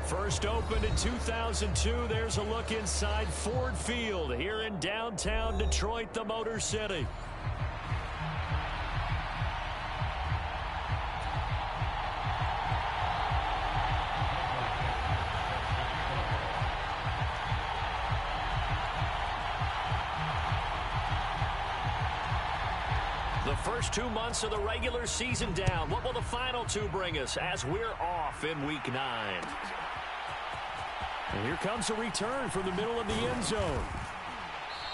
First opened in 2002. There's a look inside Ford Field here in downtown Detroit, the Motor City. The first 2 months of the regular season down. What will the final two bring us as we're off in Week 9? And here comes a return from the middle of the end zone.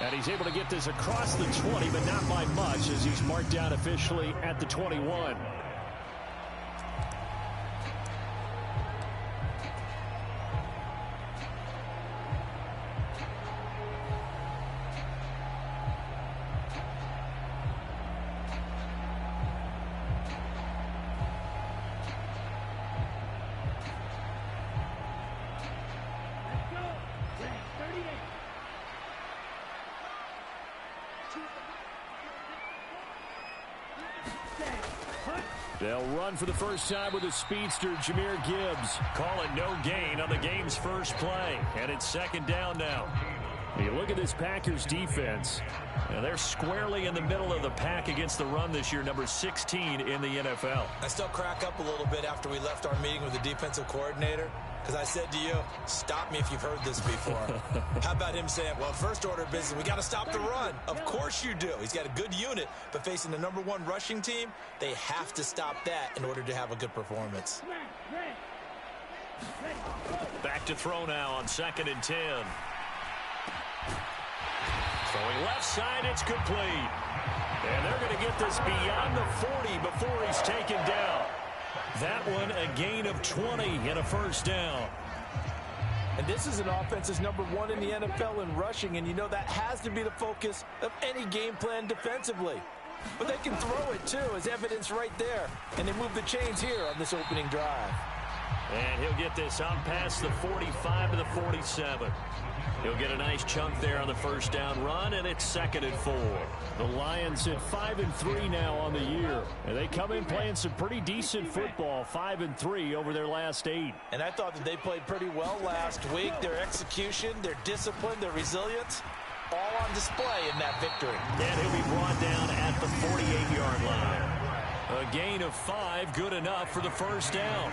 And he's able to get this across the 20, but not by much as he's marked down officially at the 21. They'll run for the first time with a speedster, Jahmyr Gibbs. Call it no gain on the game's first play. And it's second down now. You look at this Packers defense. They're squarely in the middle of the pack against the run this year, number 16 in the NFL. I still crack up a little bit after we left our meeting with the defensive coordinator. Because I said to you, stop me if you've heard this before. How about him saying, well, first order of business, we got to stop the run. Of course you do. He's got a good unit, but facing the #1 rushing team, they have to stop that in order to have a good performance. Back to throw now on 2nd and 10. Throwing left side, it's complete. And they're going to get this beyond the 40 before he's taken down. That one a gain of 20 and a first down. And this is an offense that's #1 in the NFL in rushing, and you know that has to be the focus of any game plan defensively. But they can throw it too, as evidence right there. And they move the chains here on this opening drive. And he'll get this on past the 45 to the 47. He'll get a nice chunk there on the first down run, and it's 2nd and 4. The Lions at 5-3 now on the year. And they come in playing some pretty decent football, 5-3 over their last 8. And I thought that they played pretty well last week. Their execution, their discipline, their resilience, all on display in that victory. And he'll be brought down at the 48-yard line. A gain of 5, good enough for the first down.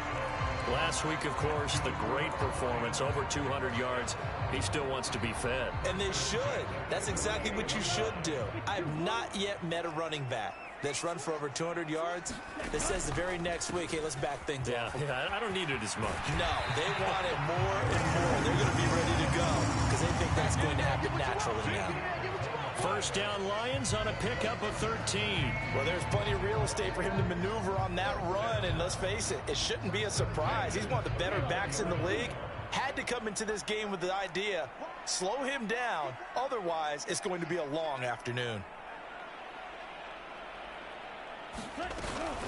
Last week, of course, the great performance, over 200 yards. He still wants to be fed. And they should. That's exactly what you should do. I've not yet met a running back that's run for over 200 yards that says the very next week, hey, let's back things up. Yeah, I don't need it as much. No, they want it more and more. They're going to be ready to go because they think that's going to happen naturally now. First down Lions on a pickup of 13. Well, there's plenty of real estate for him to maneuver on that run, and let's face it, it shouldn't be a surprise. He's one of the better backs in the league. Had to come into this game with the idea, slow him down, otherwise it's going to be a long afternoon.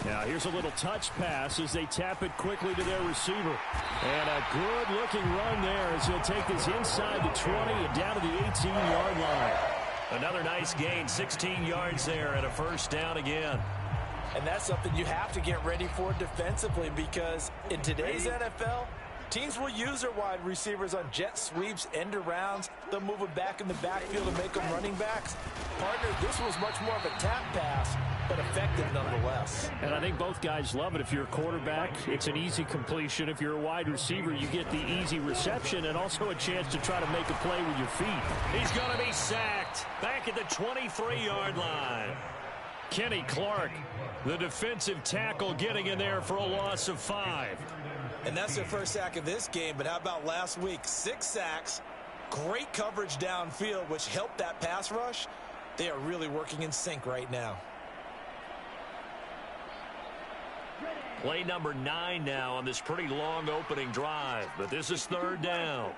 Now here's a little touch pass as they tap it quickly to their receiver. And a good-looking run there as he'll take this inside the 20 and down to the 18-yard line. Another nice gain, 16 yards there and a first down again. And that's something you have to get ready for defensively because in today's NFL, teams will use their wide receivers on jet sweeps, end arounds. They'll move them back in the backfield and make them running backs. Partner, this was much more of a tap pass, but effective nonetheless. And I think both guys love it. If you're a quarterback, it's an easy completion. If you're a wide receiver, you get the easy reception and also a chance to try to make a play with your feet. He's going to be sacked back at the 23-yard line. Kenny Clark, the defensive tackle, getting in there for a loss of 5. And that's their first sack of this game, but how about last week? 6 sacks, great coverage downfield, which helped that pass rush. They are really working in sync right now. Play number 9 now on this pretty long opening drive, but this is 3rd down.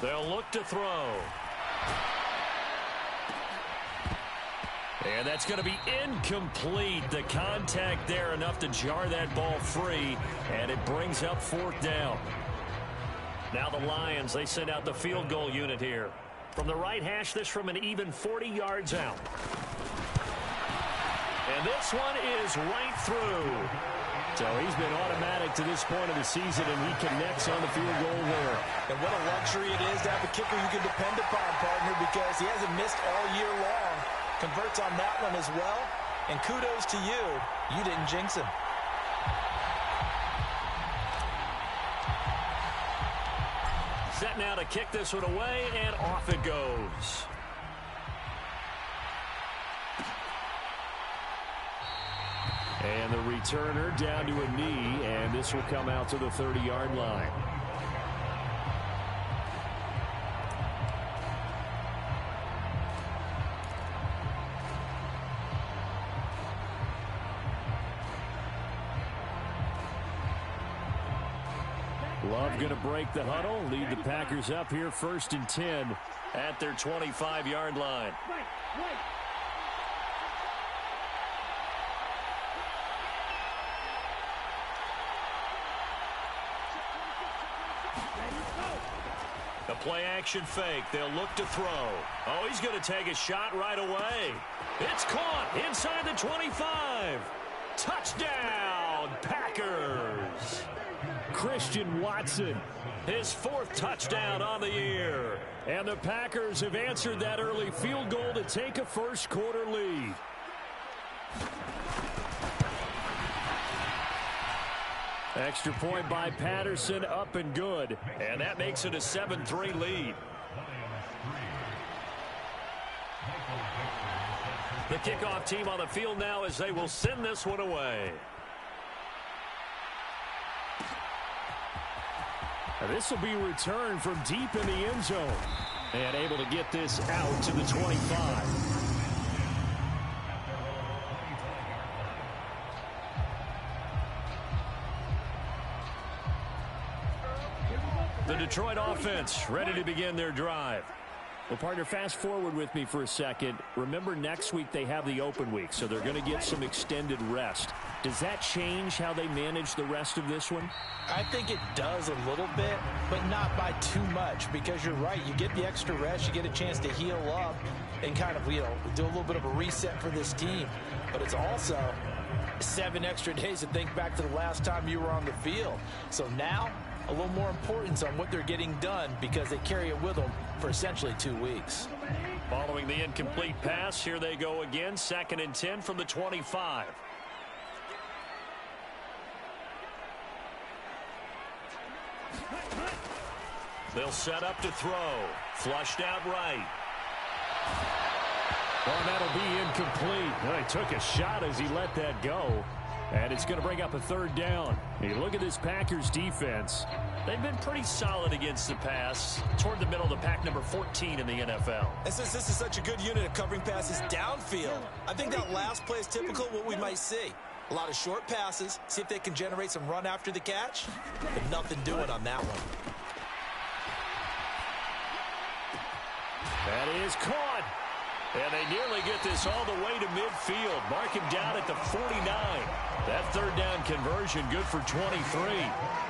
They'll look to throw. And that's going to be incomplete. The contact there enough to jar that ball free, and it brings up 4th down. Now the Lions, they send out the field goal unit here. From the right hash, this from an even 40 yards out. And this one is right through. So he's been automatic to this point of the season, and he connects on the field goal there. And what a luxury it is to have a kicker you can depend upon, partner, because he hasn't missed all year long. Converts on that one as well. And kudos to you. You didn't jinx him. Set now to kick this one away, and off it goes. And the returner down to a knee, and this will come out to the 30-yard line. Love going to break the huddle, lead the Packers up here 1st and 10 at their 25-yard line. A play-action fake. They'll look to throw. Oh, he's going to take a shot right away. It's caught inside the 25. Touchdown, Packers. Christian Watson, his 4th touchdown on the year. And the Packers have answered that early field goal to take a first-quarter lead. Extra point by Patterson, up and good. And that makes it a 7-3 lead. The kickoff team on the field now as they will send this one away. This will be returned from deep in the end zone. And able to get this out to the 25. The Detroit offense ready to begin their drive. Well, partner, fast forward with me for a second. Remember, next week they have the open week, so they're going to get some extended rest. Does that change how they manage the rest of this one? I think it does a little bit, but not by too much, because you're right. You get the extra rest. You get a chance to heal up and kind of, do a little bit of a reset for this team. But it's also 7 extra days to think back to the last time you were on the field. So now, a little more importance on what they're getting done because they carry it with them for essentially 2 weeks. Following the incomplete pass, here they go again. 2nd and 10 from the 25. They'll set up to throw. Flushed out right. Well, that'll be incomplete. Well, he took a shot as he let that go. And it's going to bring up a 3rd down. Hey, look at this Packers defense. They've been pretty solid against the pass. Toward the middle of the pack, number 14 in the NFL. And since this is such a good unit of covering passes downfield, I think that last play is typical of what we might see. A lot of short passes, see if they can generate some run after the catch. But nothing doing on that one. That is caught. And they nearly get this all the way to midfield. Mark him down at the 49. That 3rd down conversion good for 23.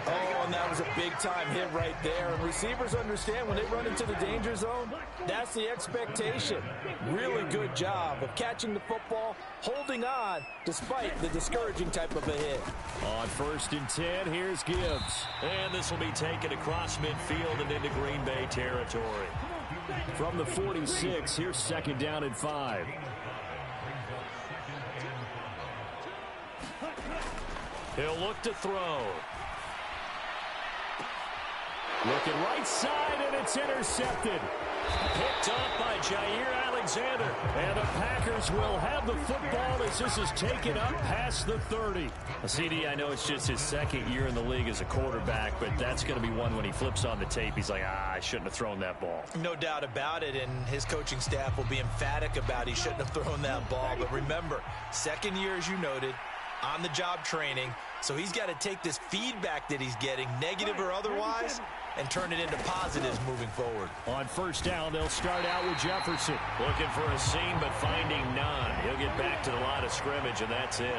Oh, and that was a big-time hit right there. And receivers understand when they run into the danger zone, that's the expectation. Really good job of catching the football, holding on, despite the discouraging type of a hit. On 1st and 10, here's Gibbs. And this will be taken across midfield and into Green Bay territory. From the 46, here's 2nd down and 5. He'll look to throw. Looking right side, and it's intercepted. Picked up by Jair Alexander. And the Packers will have the football as this is taken up past the 30. CD, I know it's just his 2nd year in the league as a quarterback, but that's going to be one when he flips on the tape. He's like, I shouldn't have thrown that ball. No doubt about it, and his coaching staff will be emphatic about he shouldn't have thrown that ball. But remember, 2nd year, as you noted, on-the-job training. So he's got to take this feedback that he's getting, negative or otherwise, and turn it into positives moving forward. On 1st down, they'll start out with Jefferson. Looking for a seam, but finding none. He'll get back to the line of scrimmage, and that's it.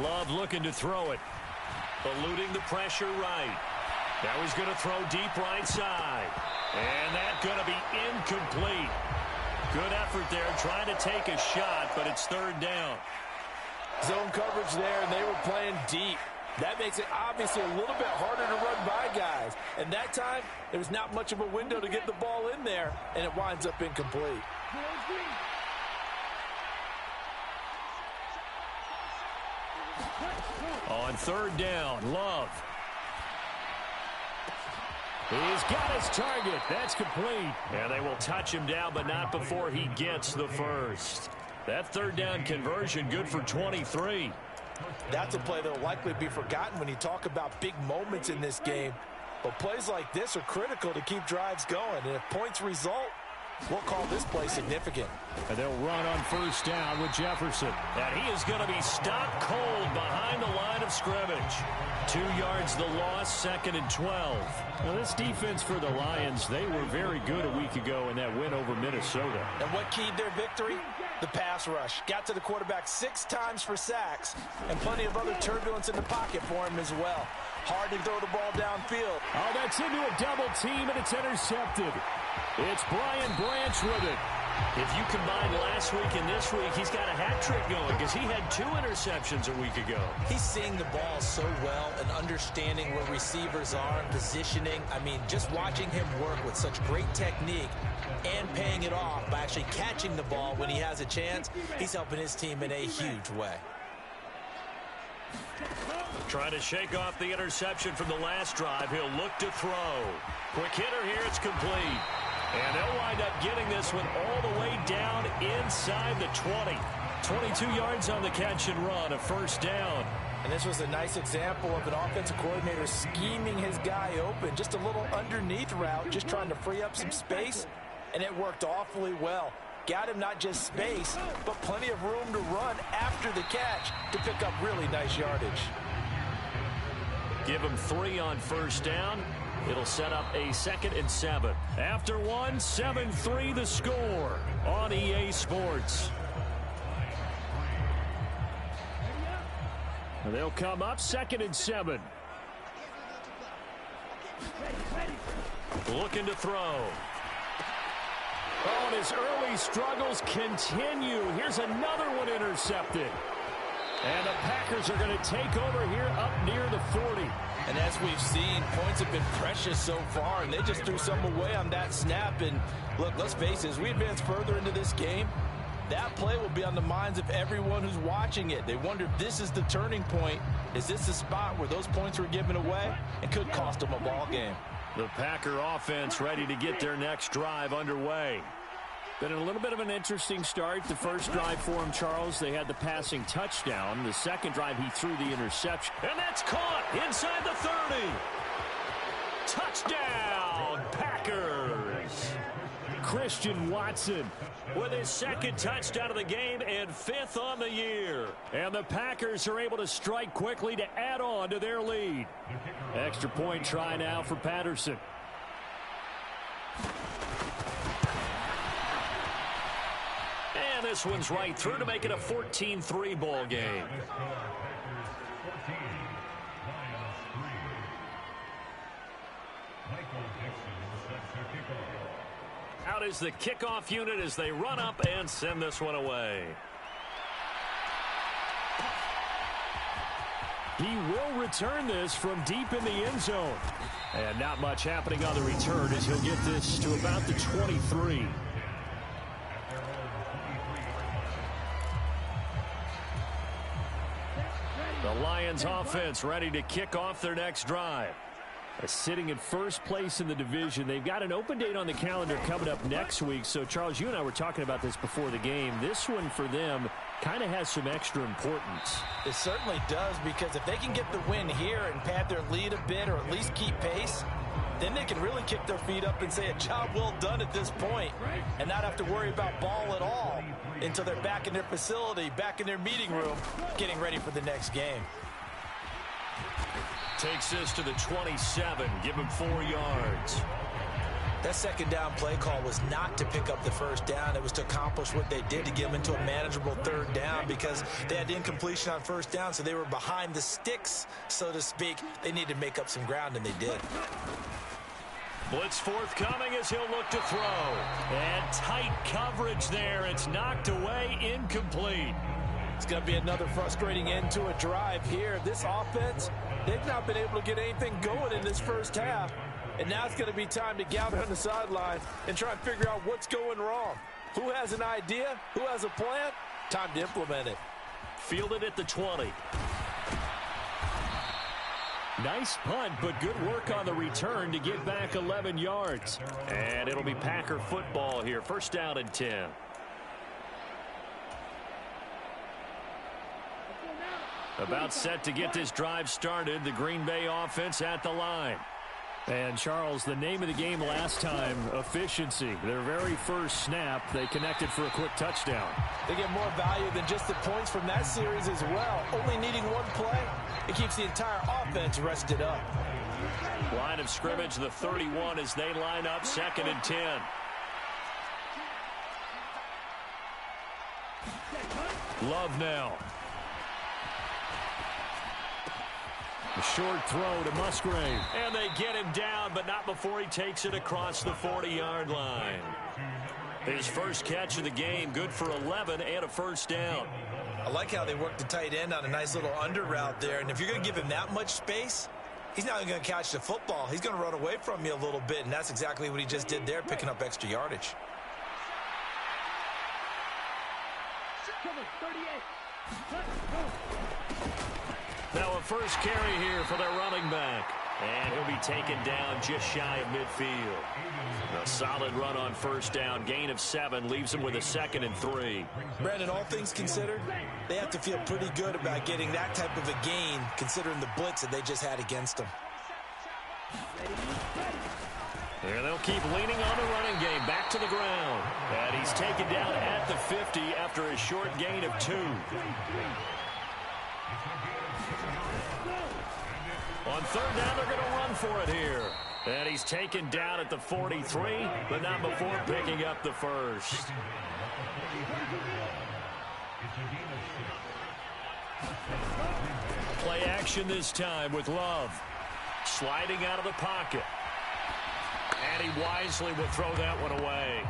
Love looking to throw it. eluding the pressure right. Now he's going to throw deep right side. And that's going to be incomplete. Good effort there trying to take a shot, but it's third down. Zone coverage there, and they were playing deep. That makes it obviously a little bit harder to run by guys. And that time, there was not much of a window to get the ball in there, and it winds up incomplete. On third down, Love. He's got his target. That's complete. And they will touch him down, but not before he gets the first. That third down conversion good for 23. That's a play that will likely be forgotten when you talk about big moments in this game. But plays like this are critical to keep drives going. And if points result, we'll call this play significant. And they'll run on first down with Jefferson. And he is going to be stopped cold behind the line of scrimmage. 2 yards the loss, 2nd and 12. Well, this defense for the Lions, they were very good a week ago in that win over Minnesota. And what keyed their victory? The pass rush. Got to the quarterback 6 times for sacks, and plenty of other turbulence in the pocket for him as well. Hard to throw the ball downfield. Oh, that's into a double team, and it's intercepted. It's Brian Branch with it. If you combine last week and this week, he's got a hat trick going because he had 2 interceptions a week ago. He's seeing the ball so well and understanding where receivers are and positioning. I mean, just watching him work with such great technique and paying it off by actually catching the ball when he has a chance, he's helping his team in a huge way. Trying to shake off the interception from the last drive. He'll look to throw. Quick hitter here. It's complete. And they'll wind up getting this one all the way down inside the 20. 22 yards on the catch and run, a first down. And this was a nice example of an offensive coordinator scheming his guy open. Just a little underneath route, just trying to free up some space, and it worked awfully well. Got him not just space, but plenty of room to run after the catch to pick up really nice yardage. Give him 3 on first down. It'll set up a 2nd and 7. After one, 7-3 the score on EA Sports. And they'll come up 2nd and 7. Looking to throw. Oh, and his early struggles continue. Here's another one intercepted. And the Packers are going to take over here up near the 40. And as we've seen, points have been precious so far, and they just threw some away on that snap. And look, let's face it, as we advance further into this game, that play will be on the minds of everyone who's watching it. They wonder if this is the turning point. Is this the spot where those points were given away and could cost them a ball game? The Packer offense ready to get their next drive underway. Been a little bit of an interesting start. The first drive for him, Charles, they had the passing touchdown. The second drive, he threw the interception. And that's caught inside the 30. Touchdown, Packers. Christian Watson with his 2nd touchdown of the game and 5th on the year. And the Packers are able to strike quickly to add on to their lead. Extra point try now for Patterson. And this one's right through to make it a 14-3 ball game. Out is the kickoff unit as they run up and send this one away. He will return this from deep in the end zone. And not much happening on the return as he'll get this to about the 23. The Lions offense ready to kick off their next drive. Sitting in first place in the division. They've got an open date on the calendar coming up next week. So, Charles, you and I were talking about this before the game. This one for them kind of has some extra importance. It certainly does, because if they can get the win here and pad their lead a bit or at least keep pace, then they can really kick their feet up and say a job well done at this point and not have to worry about ball at all until they're back in their facility, back in their meeting room, getting ready for the next game. Takes this to the 27. Give him 4 yards. That second down play call was not to pick up the first down. It was to accomplish what they did, to get them into a manageable third down, because they had incompletion on first down, so they were behind the sticks, so to speak. They needed to make up some ground, and they did. Blitz forthcoming as he'll look to throw. And tight coverage there. It's knocked away, incomplete. It's going to be another frustrating end to a drive here. This offense, they've not been able to get anything going in this first half. And now it's going to be time to gather on the sideline and try and figure out what's going wrong. Who has an idea? Who has a plan? Time to implement it. Fielded at the 20. Nice punt, but good work on the return to get back 11 yards. And it'll be Packer football here. First down and 10. About set to get this drive started. The Green Bay offense at the line. And, Charles, the name of the game last time, efficiency. Their very first snap, they connected for a quick touchdown. They get more value than just the points from that series as well. Only needing one play, it keeps the entire offense rested up. Line of scrimmage, the 31 as they line up, 2nd and 10. Love now. A short throw to Musgrave. And they get him down, but not before he takes it across the 40-yard line. His first catch of the game, good for 11 and a first down. I like how they worked the tight end on a nice little under route there. And if you're going to give him that much space, he's not going to catch the football. He's going to run away from you a little bit, and that's exactly what he just did there, picking up extra yardage. Now a first carry here for their running back. And he'll be taken down just shy of midfield. A solid run on first down. Gain of 7 leaves him with a 2nd and 3. Brandon, all things considered, they have to feel pretty good about getting that type of a gain, considering the blitz that they just had against them. There they'll keep leaning on the running game. Back to the ground. And he's taken down at the 50 after a short gain of 2. On third down, they're going to run for it here. And he's taken down at the 43, but not before picking up the first. Play action this time with Love. Sliding out of the pocket. And he wisely will throw that one away.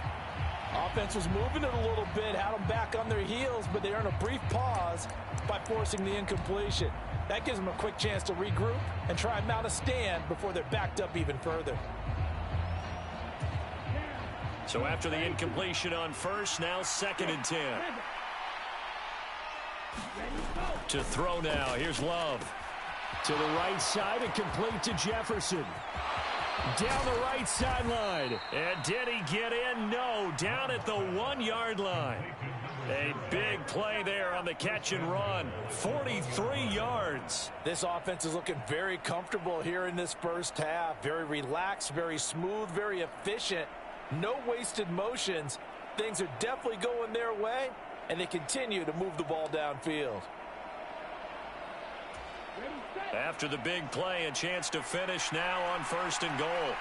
Offense was moving it a little bit, had them back on their heels, but they earn a brief pause by forcing the incompletion. That gives them a quick chance to regroup and try and mount a stand before they're backed up even further. So after the incompletion on first, now 2nd and 10. To throw now, here's Love. To the right side and complete to Jefferson. Down the right sideline. And did he get in? No. Down at the 1-yard line. A big play there on the catch and run. 43 yards. This offense is looking very comfortable here in this first half. Very relaxed, very smooth, very efficient. No wasted motions. Things are definitely going their way, and they continue to move the ball downfield. After the big play, a chance to finish now on 1st and goal.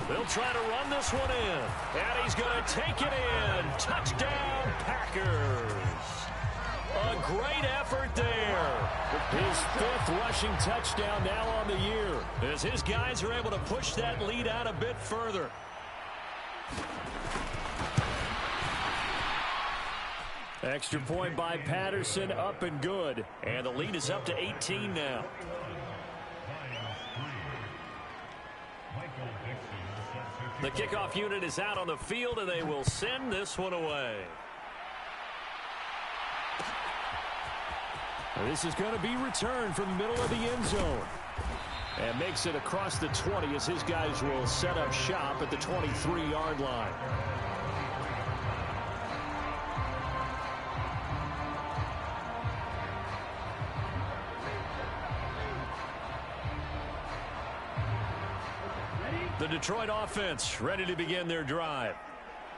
They'll try to run this one in. And he's going to take it in. Touchdown, Packers. A great effort there. His 5th rushing touchdown now on the year, as his guys are able to push that lead out a bit further. Extra point by Patterson, up and good. And the lead is up to 18 now. The kickoff unit is out on the field, and they will send this one away. This is going to be returned from the middle of the end zone. And makes it across the 20 as his guys will set up shop at the 23-yard line. The Detroit offense ready to begin their drive.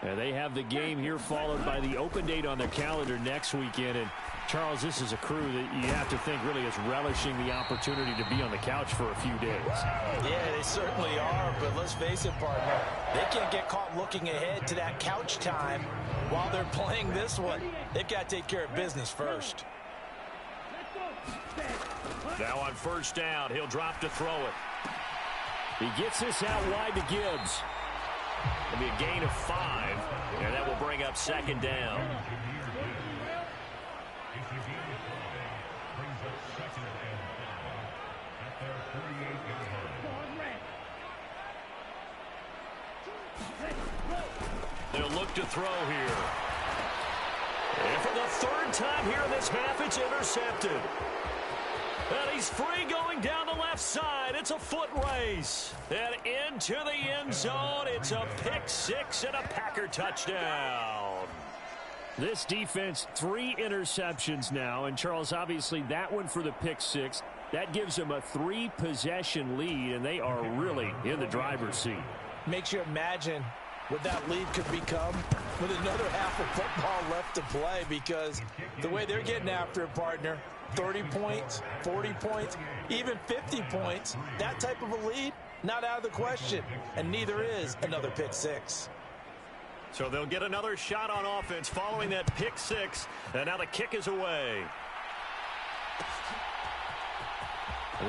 And they have the game here followed by the open date on their calendar next weekend. And, Charles, this is a crew that you have to think really is relishing the opportunity to be on the couch for a few days. Yeah, they certainly are, but let's face it, partner. They can't get caught looking ahead to that couch time while they're playing this one. They've got to take care of business first. Now on first down, he'll drop to throw it. He gets this out wide to Gibbs. It'll be a gain of 5, and that will bring up second down. They'll look to throw here. And for the third time here in this half, it's intercepted. And he's free going down the left side. It's a foot race. And into the end zone. It's a pick 6 and a Packer touchdown. This defense, 3 interceptions now. And, Charles, obviously that one for the pick 6. That gives them a 3-possession lead, and they are really in the driver's seat. Makes you imagine what that lead could become with another half of football left to play, because the way they're getting after it, partner, 30 points, 40 points, even 50 points, that type of a lead, not out of the question, and neither is another pick 6. So they'll get another shot on offense following that pick 6, and now the kick is away.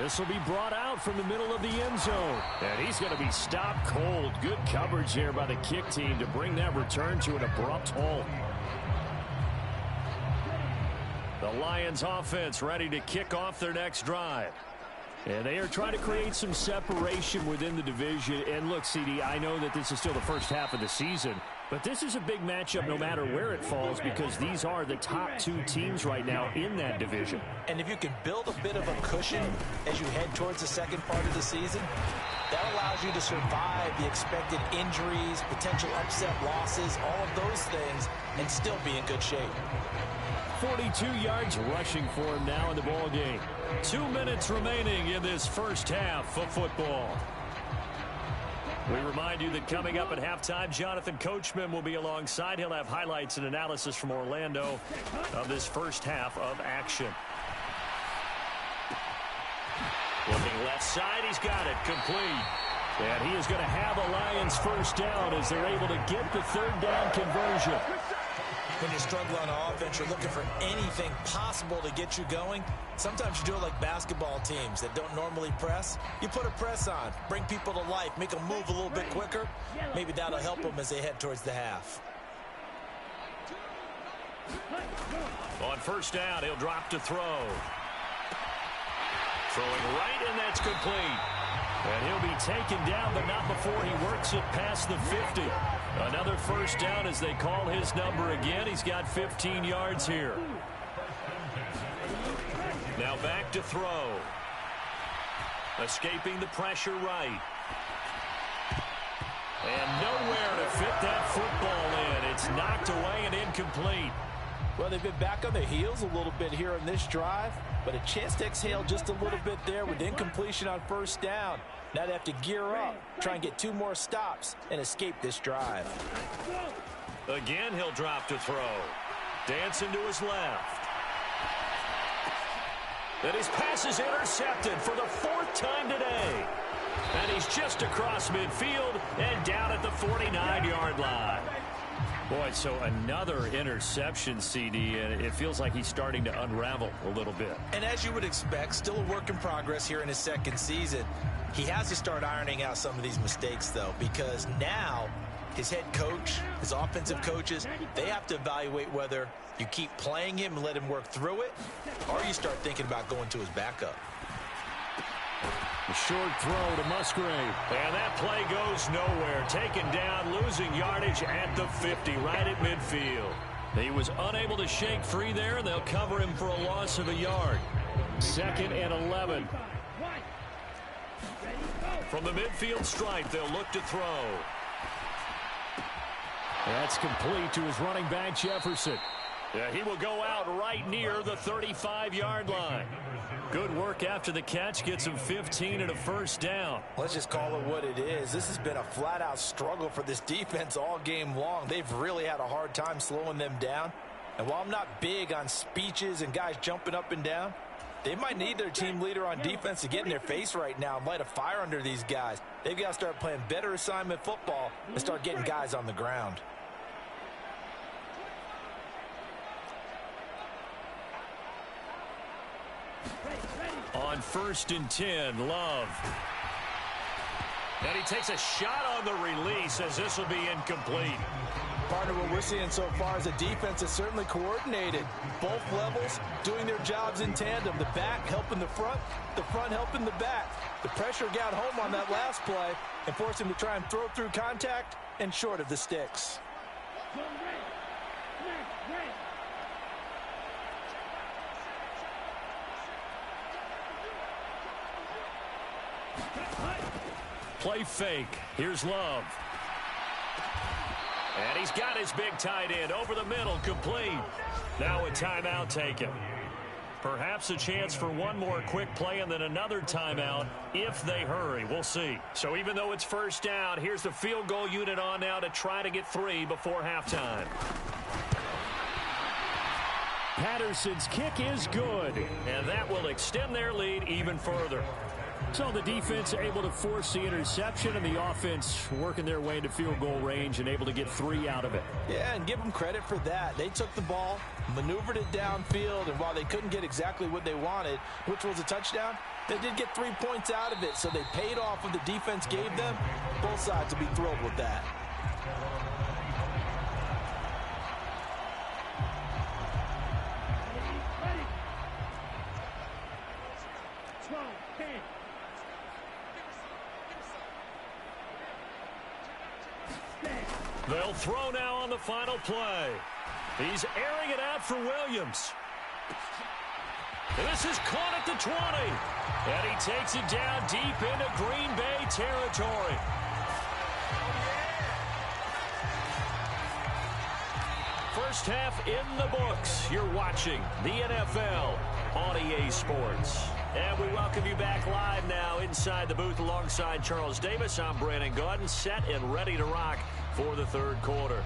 This will be brought out from the middle of the end zone. And he's going to be stopped cold. Good coverage here by the kick team to bring that return to an abrupt halt. The Lions offense ready to kick off their next drive. And they are trying to create some separation within the division. And look, CD, I know that this is still the first half of the season, but this is a big matchup no matter where it falls, because these are the top 2 teams right now in that division. And if you can build a bit of a cushion as you head towards the second part of the season, that allows you to survive the expected injuries, potential upset losses, all of those things, and still be in good shape. 42 yards rushing for him now in the ball game. 2 minutes remaining in this first half of football. We remind you that coming up at halftime, Jonathan Coachman will be alongside. He'll have highlights and analysis from Orlando of this first half of action. Looking left side, he's got it complete. And he is going to have a Lions first down as they're able to get the third down conversion. When you struggle on offense, you're looking for anything possible to get you going. Sometimes you do it like basketball teams that don't normally press. You put a press on, bring people to life, make them move a little bit quicker. Maybe that'll help them as they head towards the half. On first down, he'll drop to throw. Throwing right, and that's complete. And he'll be taken down, but not before he works it past the 50. Another first down as they call his number again. He's got 15 yards here. Now back to throw. Escaping the pressure right. And nowhere to fit that football in. It's knocked away and incomplete. Well, they've been back on their heels a little bit here in this drive, but a chance to exhale just a little bit there with incompletion on first down. Now they have to gear up, try and get 2 more stops, and escape this drive. Again, he'll drop to throw. Dancing to his left. And his pass is intercepted for the 4th time today. And he's just across midfield and down at the 49-yard line. Boy, so another interception, CD, and it feels like he's starting to unravel a little bit. And as you would expect, still a work in progress here in his second season. He has to start ironing out some of these mistakes, though, because now his head coach, his offensive coaches, they have to evaluate whether you keep playing him and let him work through it, or you start thinking about going to his backup. A short throw to Musgrave. And that play goes nowhere. Taken down, losing yardage at the 50, right at midfield. He was unable to shake free there, and they'll cover him for a loss of a yard. 2nd and 11. From the midfield stripe, they'll look to throw. That's complete to his running back, Jefferson. Yeah, he will go out right near the 35-yard line. Good work after the catch. Gets him 15 and a first down. Let's just call it what it is. This has been a flat-out struggle for this defense all game long. They've really had a hard time slowing them down. And while I'm not big on speeches and guys jumping up and down, they might need their team leader on defense to get in their face right now and light a fire under these guys. They've got to start playing better assignment football and start getting guys on the ground. On 1st and 10, Love. And he takes a shot on the release as this will be incomplete. Partner, what we're seeing so far is a defense that's certainly coordinated. Both levels doing their jobs in tandem. The back helping the front helping the back. The pressure got home on that last play and forced him to try and throw through contact and short of the sticks. Play fake. Here's Love. And he's got his big tight end over the middle, complete. Now a timeout taken. Perhaps a chance for one more quick play and then another timeout if they hurry. We'll see. So even though it's first down, here's the field goal unit on now to try to get 3 before halftime. Patterson's kick is good, and that will extend their lead even further. So the defense able to force the interception, and the offense working their way into field goal range and able to get 3 out of it. Yeah, and give them credit for that. They took the ball, maneuvered it downfield, and while they couldn't get exactly what they wanted, which was a touchdown, they did get 3 points out of it, so they paid off what the defense gave them. Both sides will be thrilled with that. They'll throw now on the final play. He's airing it out for Williams. This is caught at the 20. And he takes it down deep into Green Bay territory. First half in the books. You're watching the NFL on EA Sports. And we welcome you back live now inside the booth alongside Charles Davis. I'm Brandon Gaudin, set and ready to rock for the third quarter.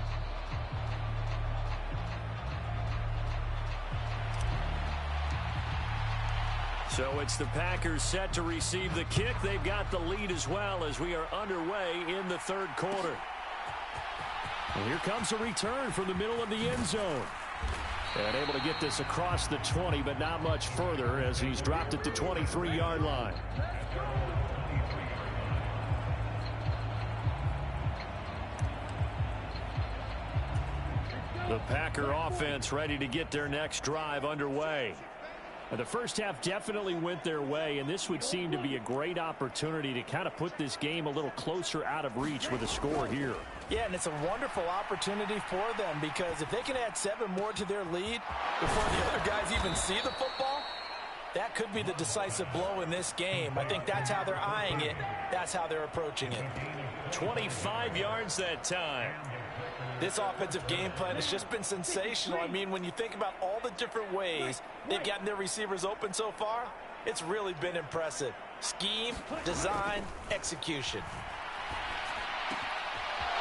So it's the Packers set to receive the kick. They've got the lead as well as we are underway in the third quarter. And here comes a return from the middle of the end zone. And able to get this across the 20, but not much further as he's dropped at the 23-yard line. The Packer offense ready to get their next drive underway. And the first half definitely went their way, and this would seem to be a great opportunity to kind of put this game a little closer out of reach with a score here. Yeah, and it's a wonderful opportunity for them because if they can add 7 more to their lead before the other guys even see the football, that could be the decisive blow in this game. I think that's how they're eyeing it. That's how they're approaching it. 25 yards that time. This offensive game plan has just been sensational. I mean, when you think about all the different ways they've gotten their receivers open so far, it's really been impressive. Scheme, design, execution.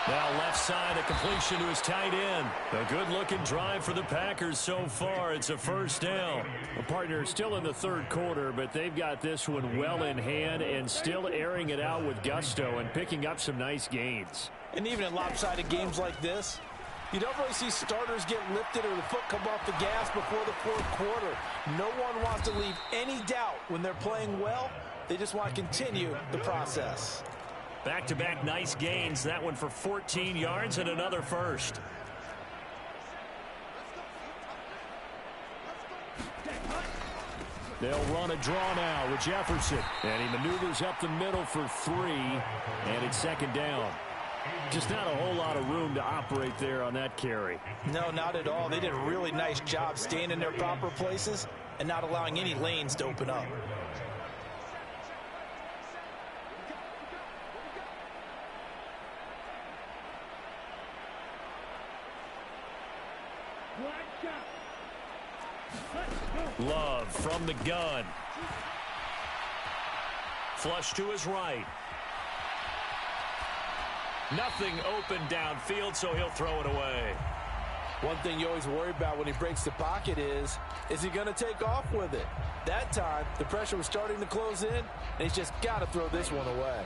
Now left side, a completion to his tight end. A good-looking drive for the Packers so far. It's a first down. The partner is still in the third quarter, but they've got this one well in hand and still airing it out with gusto and picking up some nice gains. And even in lopsided games like this, you don't really see starters get lifted or the foot come off the gas before the fourth quarter. No one wants to leave any doubt when they're playing well. They just want to continue the process. Back-to-back nice gains. That one for 14 yards and another first. They'll run a draw now with Jefferson. And he maneuvers up the middle for 3. And it's second down. Just not a whole lot of room to operate there on that carry. No, not at all. They did a really nice job staying in their proper places and not allowing any lanes to open up. Love from the gun. Flush to his right. Nothing open downfield, so he'll throw it away. One thing you always worry about when he breaks the pocket is he going to take off with it? That time, the pressure was starting to close in, and he's just got to throw this one away.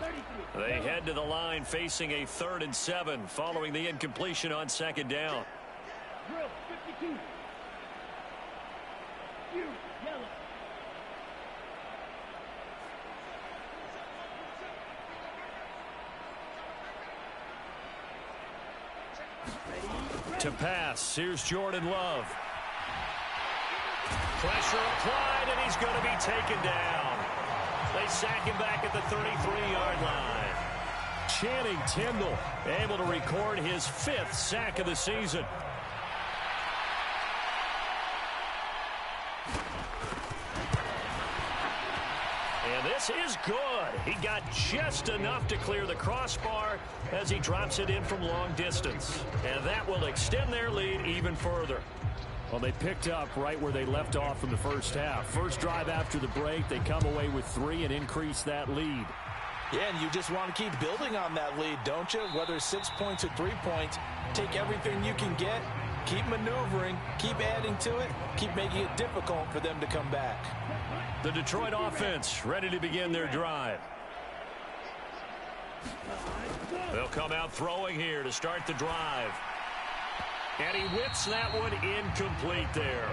They head to the line facing a 3rd and 7 following the incompletion on 2nd down. Drill 52. You, yellow. To pass, here's Jordan Love. Pressure applied, and he's going to be taken down. They sack him back at the 33-yard line. Channing Tindall able to record his 5th sack of the season. And this is good. He got just enough to clear the crossbar as he drops it in from long distance. And that will extend their lead even further. Well, they picked up right where they left off in the first half. First drive after the break, they come away with 3 and increase that lead. Yeah, and you just want to keep building on that lead, don't you? Whether it's 6 points or 3 points, take everything you can get, keep maneuvering, keep adding to it, keep making it difficult for them to come back. The Detroit offense ready to begin their drive. They'll come out throwing here to start the drive. And he whips that one incomplete there.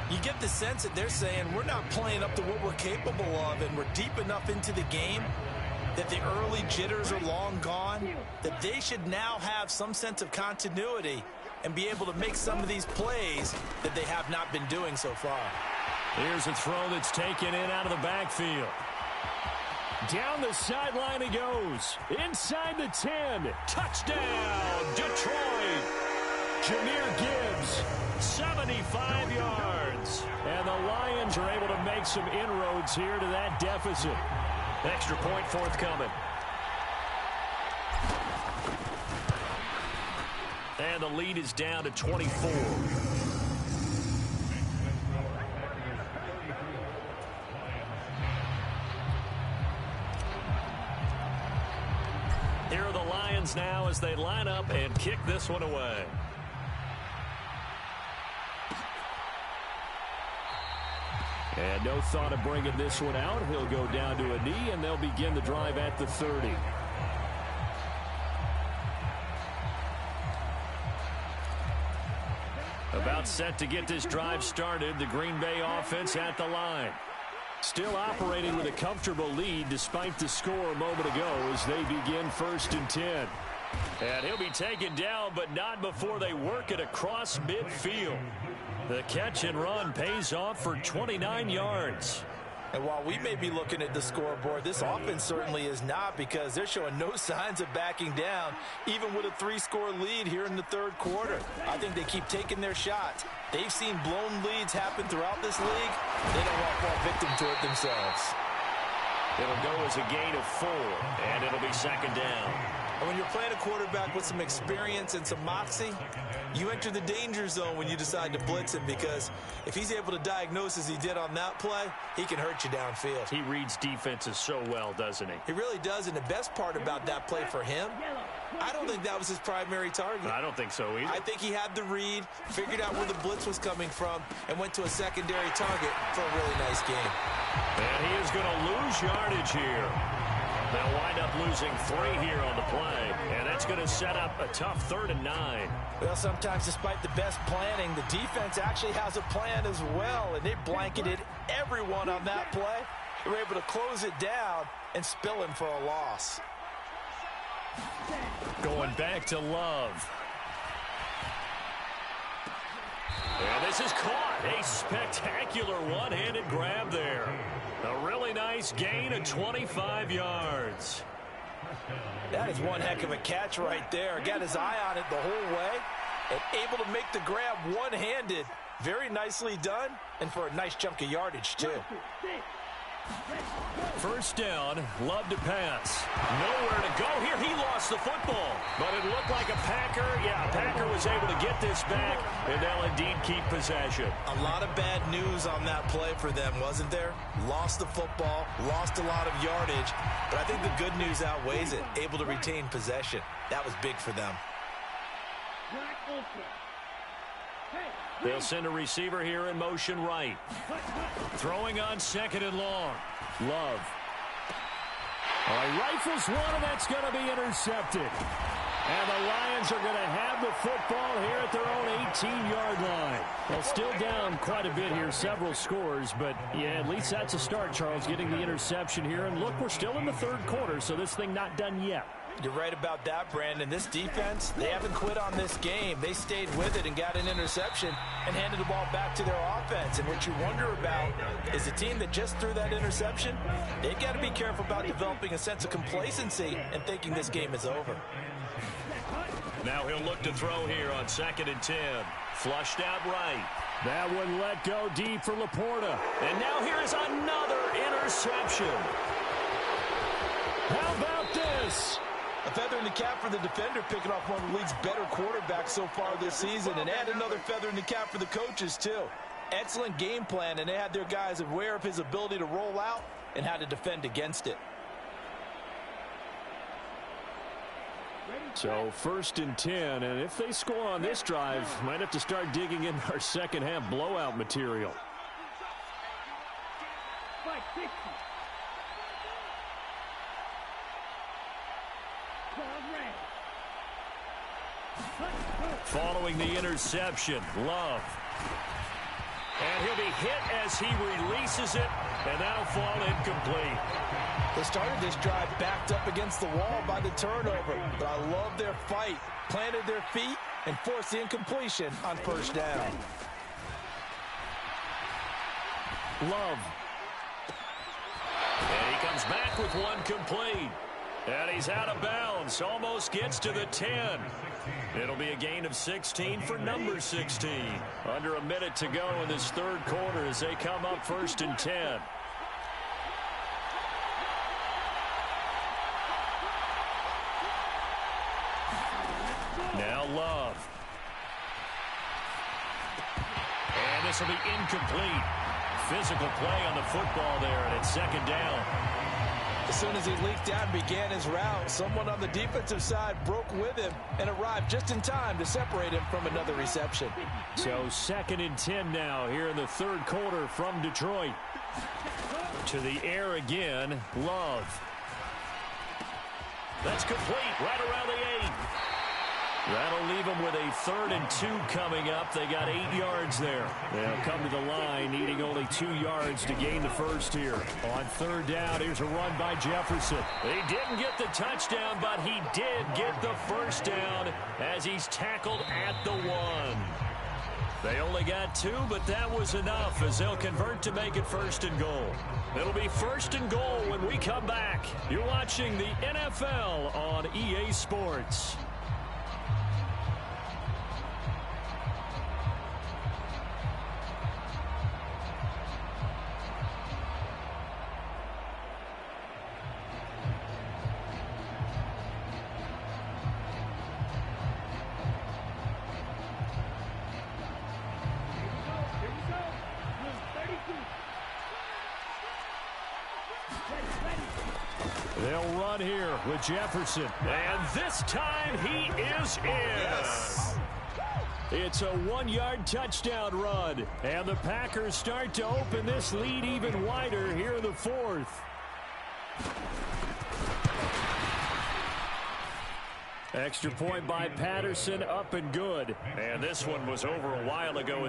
You get the sense that they're saying we're not playing up to what we're capable of, and we're deep enough into the game that the early jitters are long gone, that they should now have some sense of continuity and be able to make some of these plays that they have not been doing so far. Here's a throw that's taken in out of the backfield. Down the sideline he goes. Inside the 10. Touchdown, Detroit. Jahmyr Gibbs, 75 yards. And the Lions are able to make some inroads here to that deficit. Extra point forthcoming. And the lead is down to 24. Here are the Lions now as they line up and kick this one away. And no thought of bringing this one out. He'll go down to a knee, and they'll begin the drive at the 30. About set to get this drive started. The Green Bay offense at the line. Still operating with a comfortable lead despite the score a moment ago as they begin 1st and 10. And he'll be taken down, but not before they work it across midfield. The catch and run pays off for 29 yards. And while we may be looking at the scoreboard, this offense certainly is not, because they're showing no signs of backing down, even with a 3-score lead here in the 3rd quarter. I think they keep taking their shots. They've seen blown leads happen throughout this league. They don't want to fall victim to it themselves. It'll go as a gain of 4, and it'll be 2nd down. And when you're playing a quarterback with some experience and some moxie, you enter the danger zone when you decide to blitz him, because if he's able to diagnose as he did on that play, he can hurt you downfield. He reads defenses so well, doesn't he? He really does, and the best part about that play for him, I don't think that was his primary target. I don't think so either. I think he had the read, figured out where the blitz was coming from, and went to a secondary target for a really nice game. And he is going to lose yardage here. They'll wind up losing 3 here on the play, and that's going to set up a tough 3rd and 9. Well, sometimes despite the best planning, the defense actually has a plan as well, and they blanketed everyone on that play. They were able to close it down and spill him for a loss. Going back to Love. And this is caught. A spectacular one-handed grab there. A really nice gain of 25 yards. That is one heck of a catch right there. Got his eye on it the whole way and able to make the grab one-handed. Very nicely done, and for a nice chunk of yardage, too. 1st down, Love to pass. Nowhere to go here. He lost the football. But it looked like a Packer was able to get this back, and they'll indeed keep possession. A lot of bad news on that play for them, wasn't there? Lost the football, lost a lot of yardage, but I think the good news outweighs it. Able to retain possession. That was big for them. They'll send a receiver here in motion right. Throwing on 2nd and long. Love. All right, rifles one, and that's going to be intercepted. And the Lions are going to have the football here at their own 18-yard line. Well, still down quite a bit here, several scores, but yeah, at least that's a start, Charles, getting the interception here. And look, we're still in the 3rd quarter, so this thing not done yet. You're right about that, Brandon. This defense, they haven't quit on this game. They stayed with it and got an interception and handed the ball back to their offense. And what you wonder about is the team that just threw that interception, they've got to be careful about developing a sense of complacency and thinking this game is over. Now he'll look to throw here on 2nd and 10. Flushed out right. That one let go deep for Laporta. And now here's another interception. How about this? A feather in the cap for the defender, picking off one of the league's better quarterbacks so far this season, and add another feather in the cap for the coaches, too. Excellent game plan, and they had their guys aware of his ability to roll out and how to defend against it. So 1st and 10, and if they score on this drive, might have to start digging in our second-half blowout material. Following the interception, Love. And he'll be hit as he releases it, and that'll fall incomplete. They started this drive backed up against the wall by the turnover, but I love their fight. Planted their feet and forced the incompletion on 1st down. Love. And he comes back with one complete. And he's out of bounds. Almost gets to the 10. It'll be a gain of 16 for number 16. Under a minute to go in this 3rd quarter as they come up 1st and 10. Now Love. And this will be incomplete. Physical play on the football there, and it's 2nd down. As soon as he leaked out and began his route, someone on the defensive side broke with him and arrived just in time to separate him from another reception. So 2nd and 10 now here in the 3rd quarter from Detroit. To the air again, Love. That's complete right around the 8. That'll leave them with a 3rd and 2 coming up. They got 8 yards there. They'll come to the line, needing only 2 yards to gain the first here. On 3rd down, here's a run by Jefferson. He didn't get the touchdown, but he did get the first down as he's tackled at the 1. They only got 2, but that was enough as they'll convert to make it 1st and goal. It'll be 1st and goal when we come back. You're watching the NFL on EA Sports. They'll run here with Jefferson. And this time he is in. Yes. It's a 1-yard touchdown run. And the Packers start to open this lead even wider here in the 4th. Extra point by Patterson, up and good. And this one was over a while ago.